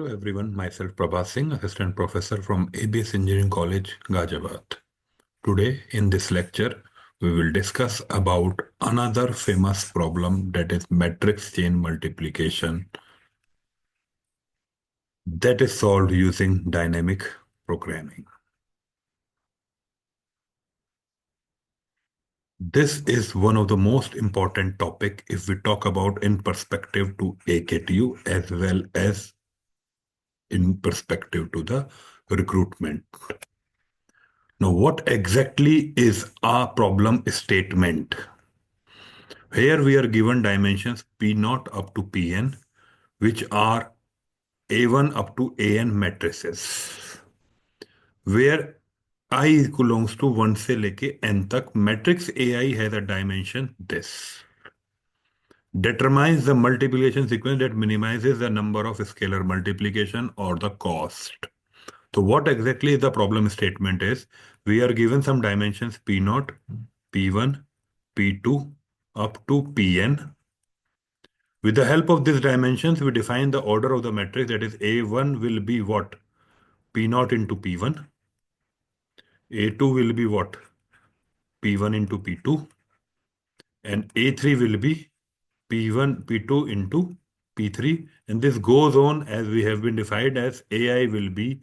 Hello everyone, myself Prabhat Singh, Assistant Professor from ABES Engineering College, Ghaziabad. Today in this lecture, we will discuss about another famous problem, that is matrix chain multiplication, that is solved using dynamic programming. This is one of the most important topic if we talk about in perspective to AKTU as well as in perspective to the recruitment. Now, what exactly is a problem statement? Here we are given dimensions P0 up to Pn, which are A1 up to An matrices, where I belongs to 1 से लेके n तक. Matrix AI has a dimension this. Determines the multiplication sequence that minimizes the number of scalar multiplication or the cost. So what exactly the problem statement is, we are given some dimensions P0, P1, P2 up to Pn. With the help of these dimensions, we define the order of the matrix, that is A1 will be what? P0 into P1. A2 will be what? P1 into P2. And A3 will be P1, P2 into P3. And this goes on as we have been defined as AI will be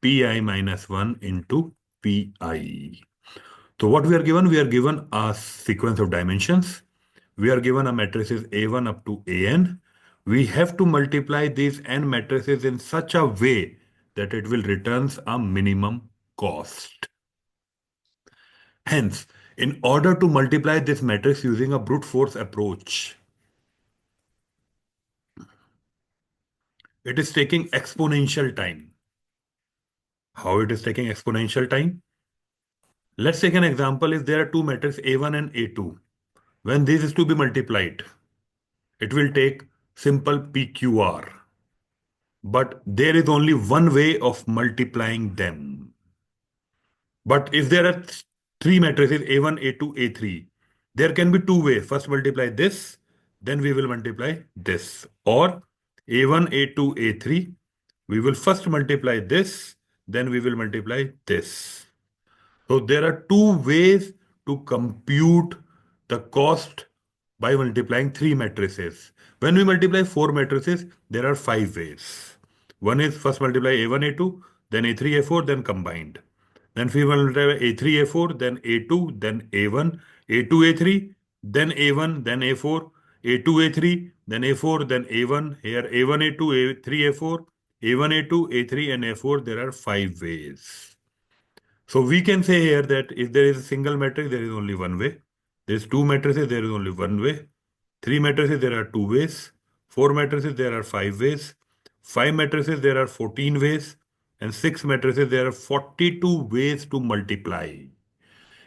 Pi minus 1 into Pi. So what we are given? We are given a sequence of dimensions. We are given a matrices A1 up to An. We have to multiply these n matrices in such a way that it will returns a minimum cost. Hence, in order to multiply this matrix using a brute force approach, it is taking exponential time. How it is taking exponential time? Let's take an example. If there are two matrices A1 and A2, when this is to be multiplied, it will take simple PQR. But there is only one way of multiplying them. But if there are three matrices A1, A2, A3, there can be two ways. First multiply this, then we will multiply this. Or A1, A2, A3, we will first multiply this, then we will multiply this. So there are two ways to compute the cost by multiplying three matrices. When we multiply four matrices, there are five ways. One is first multiply A1, A2, then A3, A4, then combined. Then we multiply A3, A4, then A2, then A1, A2, A3, then A1, then A4, A2, A3, then A4, then A1. Here A1, A2, A3, A4, A1, A2, A3, and A4. There are five ways. So we can say here that if there is a single matrix, there is only one way. There's two matrices, there is only one way. Three matrices, there are two ways. Four matrices, there are five ways. Five matrices, there are 14 ways. And six matrices, there are 42 ways to multiply.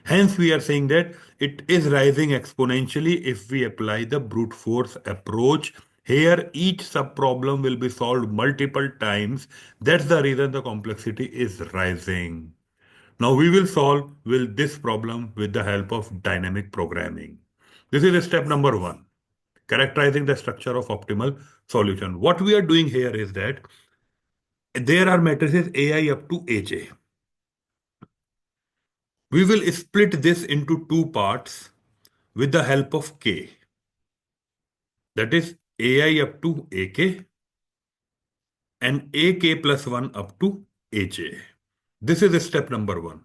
Hence, we are saying that it is rising exponentially if we apply the brute force approach. Here, each sub-problem will be solved multiple times. That's the reason the complexity is rising. Now we will solve this problem with the help of dynamic programming. This is step number one, characterizing the structure of optimal solution. What we are doing here is that there are matrices AI up to AJ. We will split this into two parts with the help of K. That is AI up to AK and AK plus 1 up to AJ. This is step number one.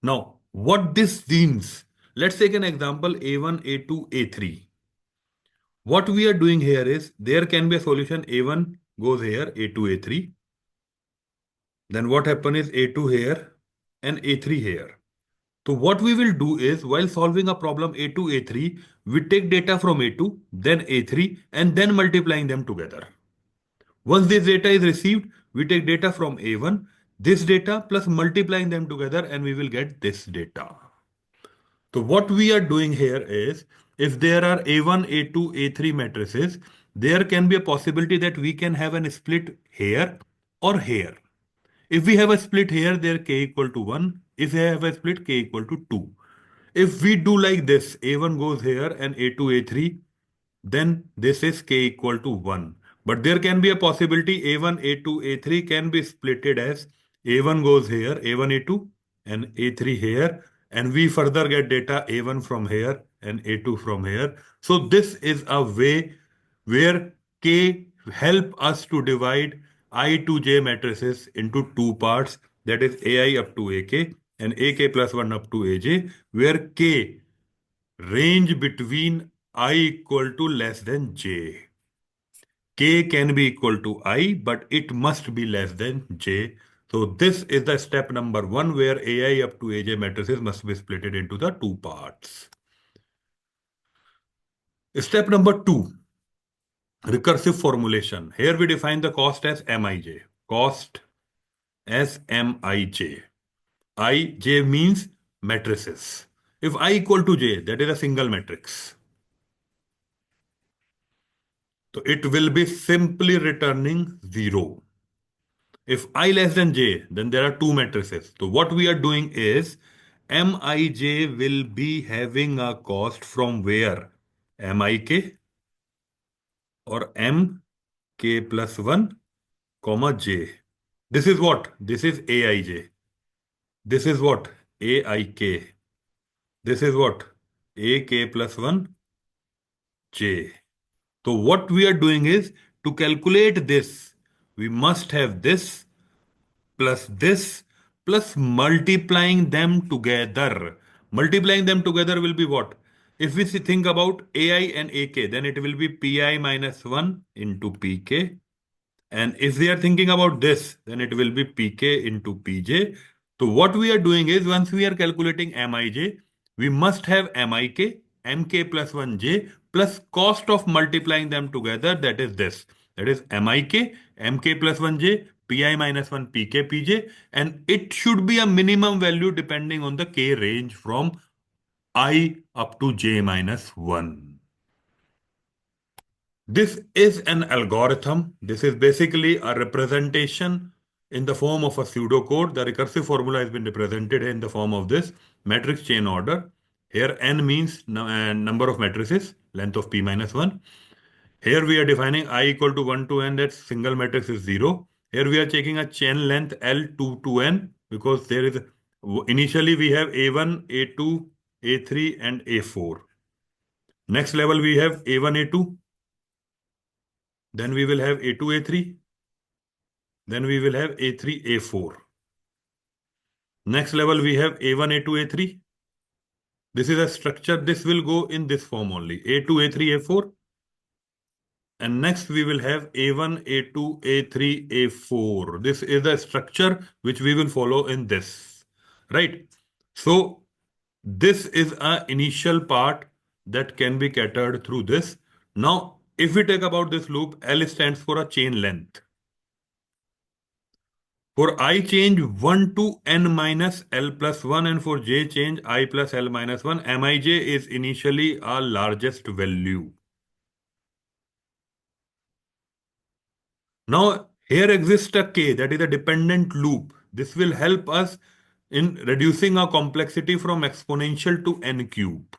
Now, what this means, let's take an example A1, A2, A3. What we are doing here is there can be a solution A1 goes here, A2, A3. Then what happens is A2 here and A3 here. So what we will do is while solving a problem A2, A3, we take data from A2, then A3 and then multiplying them together. Once this data is received, we take data from A1, this data plus multiplying them together and we will get this data. So what we are doing here is, if there are A1, A2, A3 matrices, there can be a possibility that we can have a split here or here. If we have a split here, there k equal to 1. If we have a split, k equal to 2. If we do like this, A1 goes here and A2, A3, then this is k equal to 1. But there can be a possibility A1, A2, A3 can be splitted as A1 goes here, A1, A2, and A3 here, and we further get data A1 from here and A2 from here. So this is a way where K help us to divide I to J matrices into two parts, that is AI up to AK and AK plus 1 up to AJ, where K range between I equal to less than J. K can be equal to I, but it must be less than J. So this is the step number one where AI up to AJ matrices must be split into the two parts. Step number two, recursive formulation. Here we define the cost as Mij. Cost as Mij. Ij means matrices. If I equal to J, that is a single matrix. So it will be simply returning 0. If I less than J, then there are two matrices. So what we are doing is Mij will be having a cost from where? Mik or Mk plus 1, comma J. This is what? This is Aij. This is what? Aik. This is what? Ak plus 1 J. So what we are doing is to calculate this, we must have this plus multiplying them together. Multiplying them together will be what? If we think about AI and AK, then it will be Pi minus 1 into Pk. And if we are thinking about this, then it will be Pk into Pj. So what we are doing is once we are calculating Mij, we must have Mik, Mk plus 1j plus cost of multiplying them together, that is this. That is Mik, Mk plus 1j, Pi minus 1 Pk, Pj, and it should be a minimum value depending on the k range from I up to j minus 1. This is an algorithm. This is basically a representation in the form of a pseudocode. The recursive formula has been represented in the form of this matrix chain order. Here n means number of matrices, length of p minus 1. Here we are defining I equal to 1 to n, that single matrix is 0. Here we are taking a chain length L2 to n because there is, initially we have A1, A2, A3 and A4. Next level we have A1, A2. Then we will have A2, A3. Then we will have A3, A4. Next level we have A1, A2, A3. This is a structure. This will go in this form only. A2, A3, A4. And next we will have A1, A2, A3, A4. This is the structure which we will follow in this. Right? So this is an initial part that can be catered through this. Now, if we take about this loop, L stands for a chain length. For I change 1 to n minus L plus 1 and for j change I plus L minus 1, Mij is initially our largest value. Now here exists a k, that is a dependent loop. This will help us in reducing our complexity from exponential to n cube.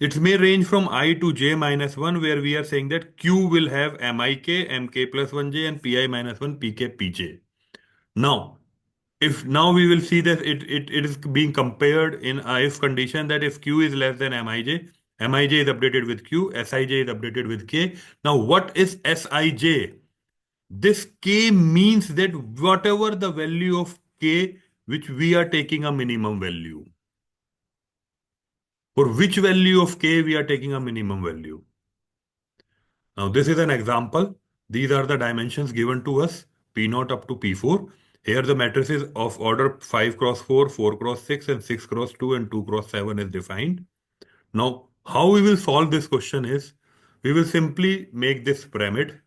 It may range from I to j minus 1 where we are saying that q will have Mik, Mk plus 1j and Pi minus 1 Pk, Pj. Now, if now we will see that it is being compared in a if condition that if q is less than Mij, Mij is updated with q, Sij is updated with k. Now what is Sij? This k means that whatever the value of k which we are taking a minimum value. For which value of k we are taking a minimum value. Now this is an example. These are the dimensions given to us, P0 up to P4. Here the matrices of order 5 cross 4, 4 cross 6 and 6 cross 2 and 2 cross 7 is defined. Now how we will solve this question is, we will simply make this pyramid.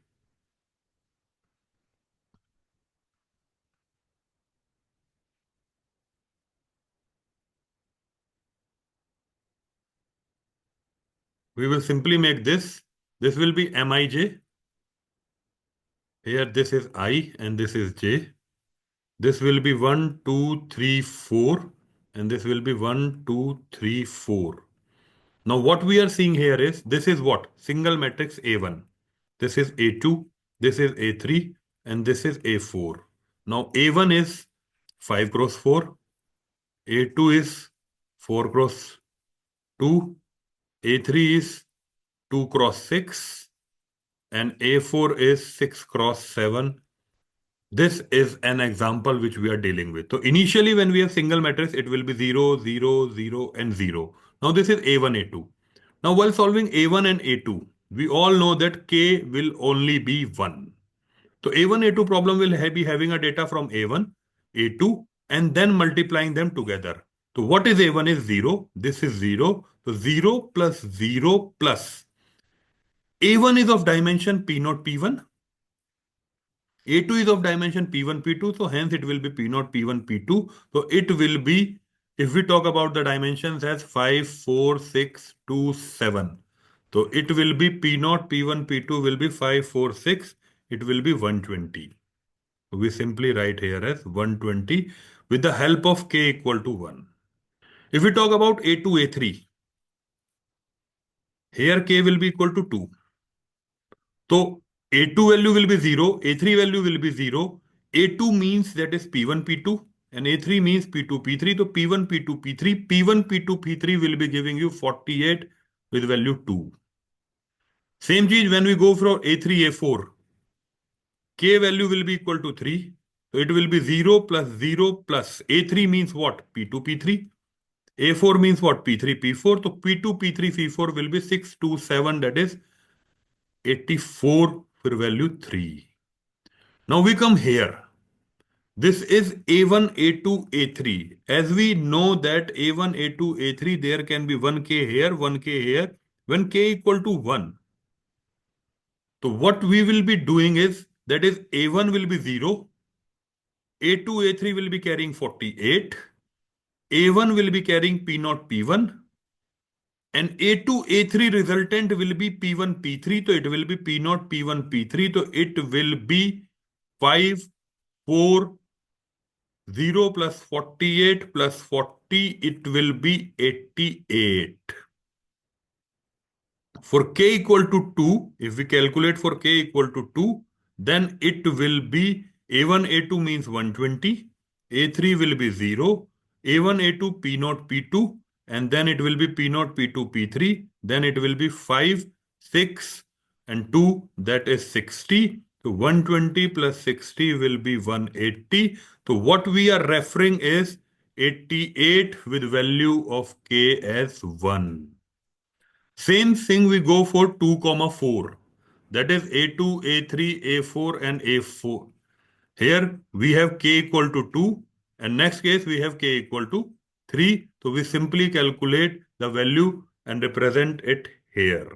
We will simply make this. This will be Mij. Here this is I and this is j. This will be 1, 2, 3, 4 and this will be 1, 2, 3, 4. Now what we are seeing here is, this is what? Single matrix A1. This is A2. this is A3, and this is A4. Now A1 is 5 cross 4, A2 is 4 cross 2, A3 is 2 cross 6, and A4 is 6 cross 7. This is an example which we are dealing with. So initially when we have single matrix, it will be 0, 0, 0, and 0. Now this is A1, A2. Now while solving A1 and A2, we all know that K will only be 1. So A1, A2 problem will be having a data from A1, A2, and then multiplying them together. So what is A1 is 0. This is 0. So 0 plus 0 plus. A1 is of dimension P0, P1. A2 is of dimension P1, P2. So hence it will be P0, P1, P2. So it will be, if we talk about the dimensions as 5, 4, 6, 2, 7. So it will be P0, P1, P2 will be 5, 4, 6. It will be 120. We simply write here as 120 with the help of K equal to 1. If we talk about A2, A3, here K will be equal to 2. So A2 value will be 0, A3 value will be 0. A2 means that is P1, P2, and A3 means P2, P3. So P1, P2, P3, P1, P2, P3 will be giving you 48 with value 2. Same change when we go from A3, A4. K value will be equal to 3. So it will be 0 plus 0 plus. A3 means what? P2, P3. A4 means what? P3, P4. So P2, P3, P4 will be 6, 2, 7. That is 84 for value 3. Now we come here. This is A1, A2, A3. As we know that A1, A2, A3, there can be 1K here, 1K here, when K equal to 1. So what we will be doing is, that is A1 will be 0, A2, A3 will be carrying 48, A1 will be carrying P0, P1, and A2, A3 resultant will be P1, P3. So it will be P0, P1, P3. So it will be 5, 4, 0 plus 48 plus 40, it will be 88. For K equal to 2, if we calculate for K equal to 2, then it will be A1, A2 means 120, A3 will be 0, A1, A2, P0, P2, and then it will be P0, P2, P3, then it will be 5, 6, and 2, that is 60. So 120 plus 60 will be 180. So what we are referring is 88 with value of K as 1. Same thing we go for 2, 4. That is A2, A3, A4, and A4. Here we have K equal to 2. And next case we have K equal to 3. So we simply calculate the value and represent it here.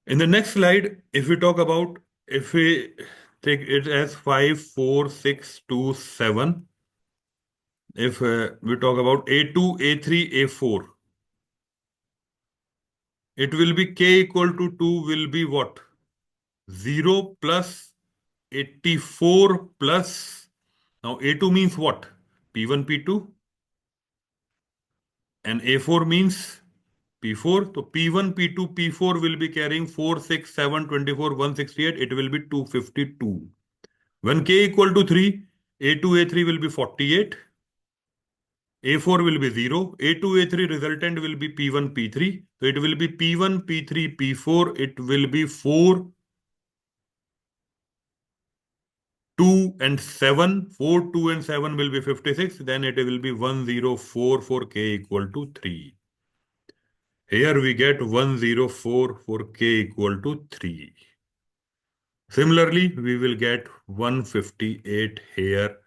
In the next slide, if we talk about, if we take it as 5, 4, 6, 2, 7. If we talk about A2, A3, A4. It will be K equal to 2 will be what? 0 plus 84 plus. Now A2 means what? P1, P2. And A4 means P4. So P1, P2, P4 will be carrying 4, 6, 7, 24, 168. It will be 252. When K equal to 3, A2, A3 will be 48. A4 will be 0. A2, A3 resultant will be P1, P3. So it will be P1, P3, P4. It will be 4, 2 and 7. 4, 2 and 7 will be 56. Then it will be 104 for K equal to 3. Here we get 104 for K equal to 3. Similarly, we will get 158 here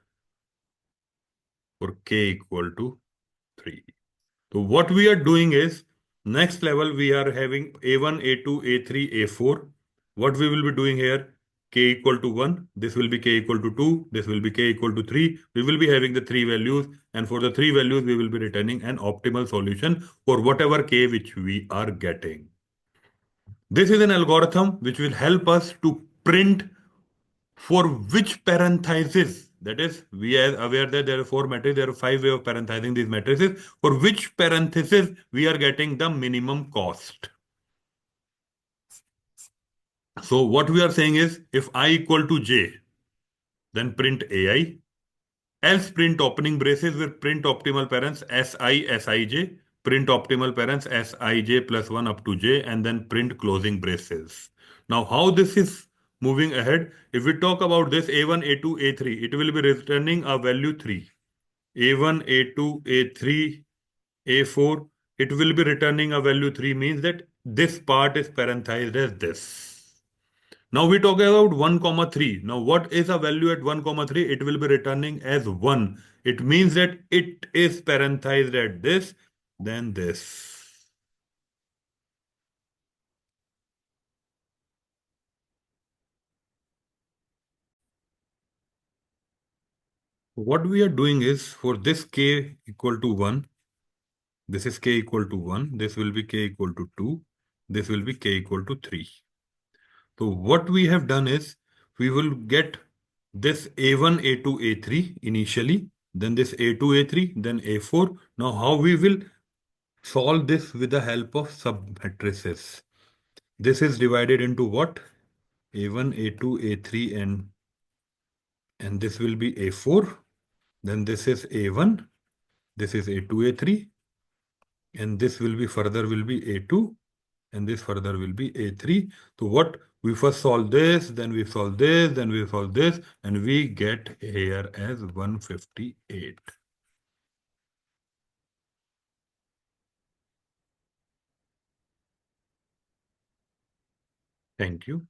for K equal to 3. So what we are doing is, next level we are having A1, A2, A3, A4. What we will be doing here, K equal to 1, this will be K equal to 2, this will be K equal to 3. We will be having the 3 values, and for the 3 values we will be returning an optimal solution for whatever K which we are getting. This is an algorithm which will help us to print for which parenthesis, that is, we are aware that there are 4 matrices, there are 5 ways of parenthesizing these matrices, for which parenthesis we are getting the minimum cost. So what we are saying is if I equal to j, then print ai, else print opening braces with print optimal parents si, sij, print optimal parents sij plus 1 up to j, and then print closing braces. Now, how this is moving ahead? If we talk about this a1, a2, a3, it will be returning a value 3. a1, a2, a3, a4, it will be returning a value 3, means that this part is parenthesized as this. Now we talk about 1 comma 3. Now what is a value at 1 comma 3? It will be returning as 1. It means that it is parenthesized at this, then this. What we are doing is for this k equal to 1, this is k equal to 1, this will be k equal to 2, this will be k equal to 3. So what we have done is we will get this a1, a2, a3 initially, then this a2, a3, then a4. Now how we will solve this with the help of submatrices. This is divided into what? A1, A2, A3, and this will be A4. Then this is A1, this is A2, A3, and this will be further will be A2, and this further will be A3. So what? We first solve this, then we solve this, then we solve this, and we get here as 158. Thank you.